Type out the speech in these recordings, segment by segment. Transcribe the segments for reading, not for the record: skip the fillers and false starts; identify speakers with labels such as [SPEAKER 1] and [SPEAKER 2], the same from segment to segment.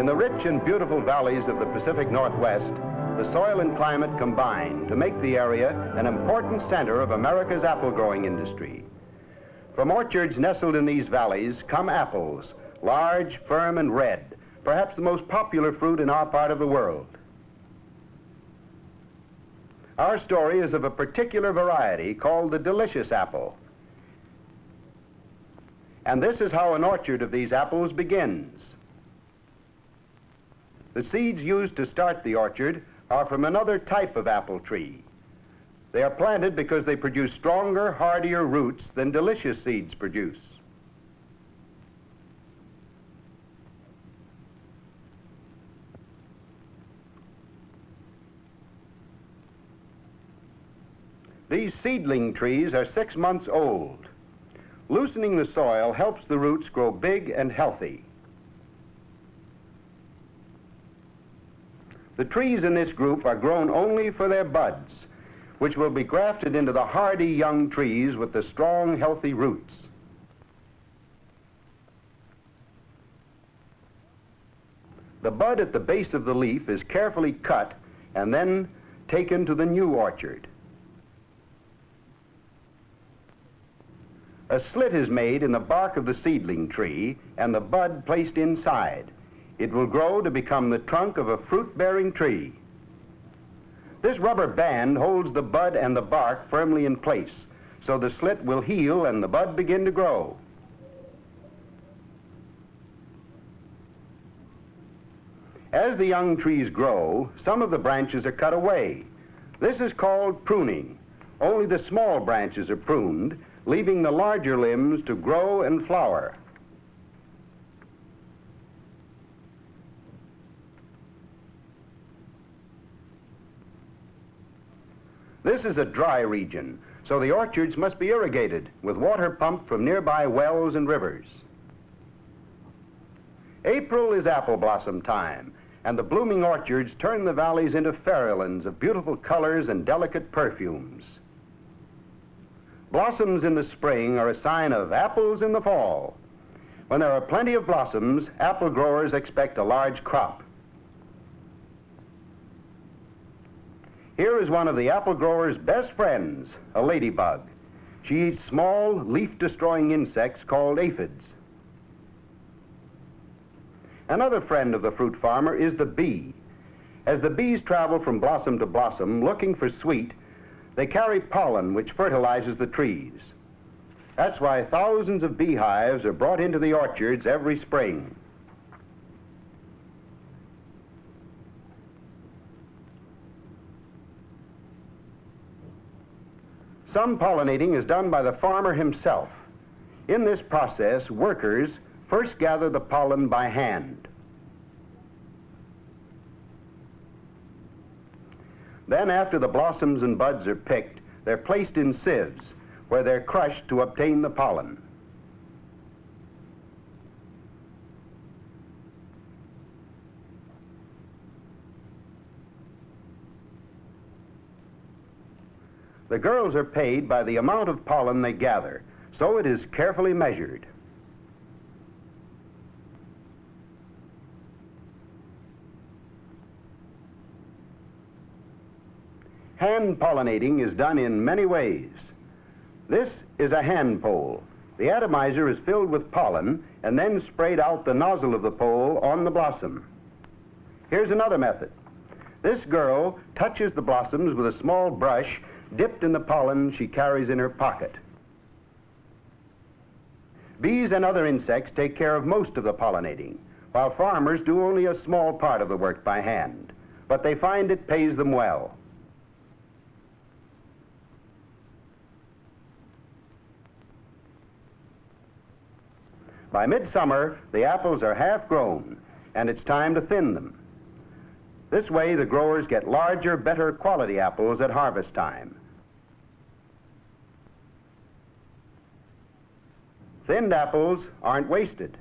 [SPEAKER 1] the rich and beautiful valleys of the Pacific Northwest, the soil and climate combine to make the area an important center of America's apple growing industry. From orchards nestled in these valleys come apples, large, firm, and red, perhaps the most popular fruit in our part of the world. Our story is of a particular variety called the delicious apple. And this is how an orchard of these apples begins. The seeds used to start the orchard are from another type of apple tree. They are planted because they produce stronger, hardier roots than delicious seeds produce. These seedling trees are 6 months old. Loosening the soil helps the roots grow big and healthy. The trees in this group are grown only for their buds, which will be grafted into the hardy young trees with the strong, healthy roots. The bud at the base of the leaf is carefully cut and then taken to the new orchard. A slit is made in the bark of the seedling tree and the bud placed inside. It will grow to become the trunk of a fruit-bearing tree. This rubber band holds the bud and the bark firmly in place, so the slit will heal and the bud begin to grow. As the young trees grow, some of the branches are cut away. This is called pruning. Only the small branches are pruned, leaving the larger limbs to grow and flower. This is a dry region, so the orchards must be irrigated with water pumped from nearby wells and rivers. April is apple blossom time, and the blooming orchards turn the valleys into fairylands of beautiful colors and delicate perfumes. Blossoms in the spring are a sign of apples in the fall. When there are plenty of blossoms, apple growers expect a large crop. Here is one of the apple grower's best friends, a ladybug. She eats small, leaf-destroying insects called aphids. Another friend of the fruit farmer is the bee. As the bees travel from blossom to blossom looking for sweet, they carry pollen which fertilizes the trees. That's why thousands of beehives are brought into the orchards every spring. Some pollinating is done by the farmer himself. In this process, workers first gather the pollen by hand. Then, after the blossoms and buds are picked, they're placed in sieves, where they're crushed to obtain the pollen. The girls are paid by the amount of pollen they gather, so it is carefully measured. Hand pollinating is done in many ways. This is a hand pole. The atomizer is filled with pollen and then sprayed out the nozzle of the pole on the blossom. Here's another method. This girl touches the blossoms with a small brush dipped in the pollen she carries in her pocket. Bees and other insects take care of most of the pollinating, while farmers do only a small part of the work by hand, but they find it pays them well. By midsummer, the apples are half grown, and it's time to thin them. This way, the growers get larger, better quality apples at harvest time. Thinned apples aren't wasted.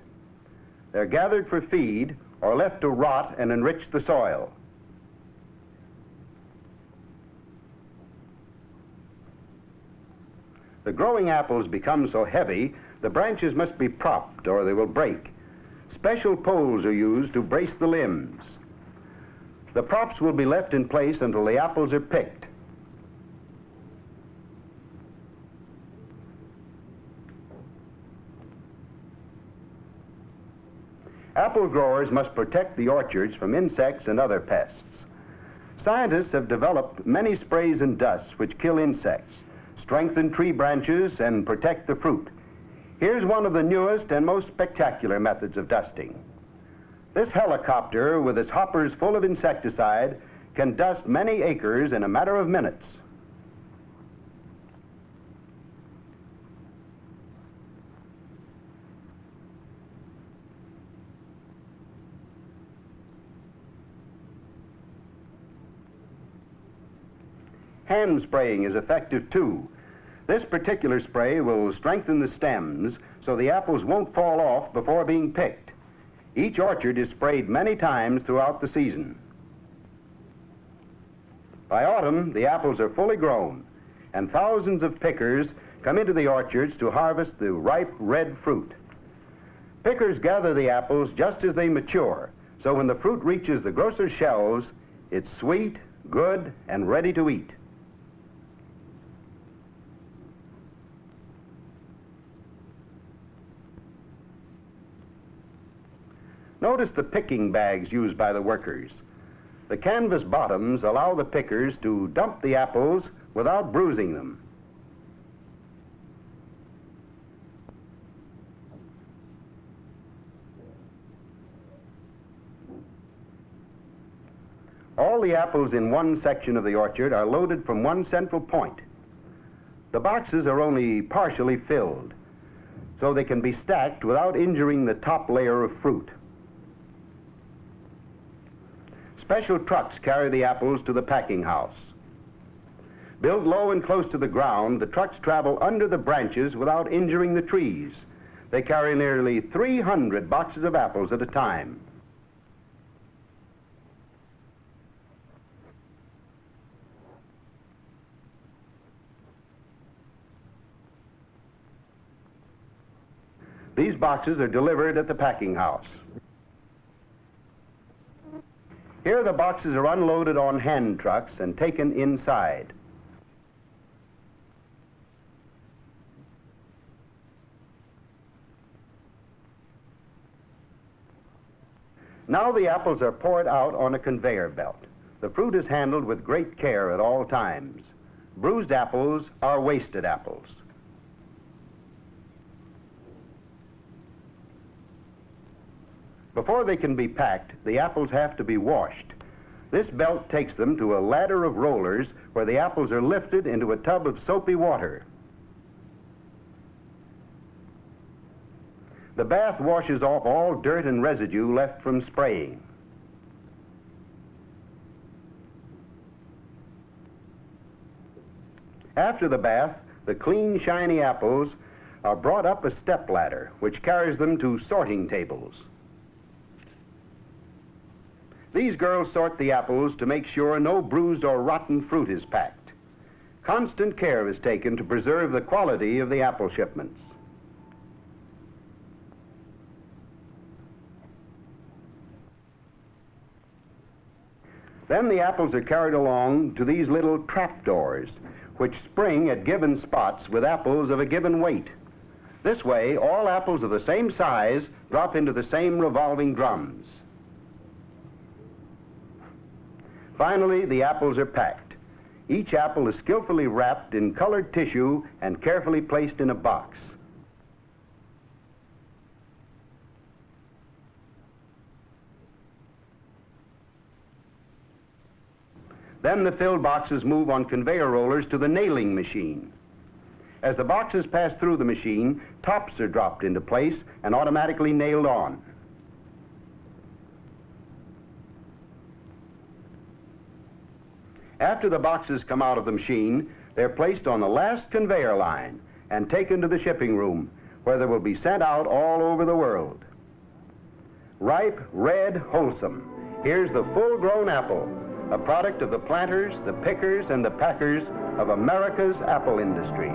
[SPEAKER 1] They're gathered for feed or left to rot and enrich the soil. The growing apples become so heavy, the branches must be propped or they will break. Special poles are used to brace the limbs. The props will be left in place until the apples are picked. Apple growers must protect the orchards from insects and other pests. Scientists have developed many sprays and dusts which kill insects, strengthen tree branches, and protect the fruit. Here's one of the newest and most spectacular methods of dusting. This helicopter, with its hoppers full of insecticide, can dust many acres in a matter of minutes. Hand spraying is effective too. This particular spray will strengthen the stems so the apples won't fall off before being picked. Each orchard is sprayed many times throughout the season. By autumn, the apples are fully grown, and thousands of pickers come into the orchards to harvest the ripe red fruit. Pickers gather the apples just as they mature, so when the fruit reaches the grocer's shelves, it's sweet, good, and ready to eat. Notice the picking bags used by the workers. The canvas bottoms allow the pickers to dump the apples without bruising them. All the apples in one section of the orchard are loaded from one central point. The boxes are only partially filled, so they can be stacked without injuring the top layer of fruit. Special trucks carry the apples to the packing house. Built low and close to the ground, the trucks travel under the branches without injuring the trees. They carry nearly 300 boxes of apples at a time. These boxes are delivered at the packing house. Here the boxes are unloaded on hand trucks and taken inside. Now the apples are poured out on a conveyor belt. The fruit is handled with great care at all times. Bruised apples are wasted apples. Before they can be packed, the apples have to be washed. This belt takes them to a ladder of rollers where the apples are lifted into a tub of soapy water. The bath washes off all dirt and residue left from spraying. After the bath, the clean, shiny apples are brought up a step ladder, which carries them to sorting tables. These girls sort the apples to make sure no bruised or rotten fruit is packed. Constant care is taken to preserve the quality of the apple shipments. Then the apples are carried along to these little trapdoors, which spring at given spots with apples of a given weight. This way, all apples of the same size drop into the same revolving drums. Finally, the apples are packed. Each apple is skillfully wrapped in colored tissue and carefully placed in a box. Then the filled boxes move on conveyor rollers to the nailing machine. As the boxes pass through the machine, tops are dropped into place and automatically nailed on. After the boxes come out of the machine, they're placed on the last conveyor line and taken to the shipping room, where they will be sent out all over the world. Ripe, red, wholesome. Here's the full-grown apple, a product of the planters, the pickers, and the packers of America's apple industry.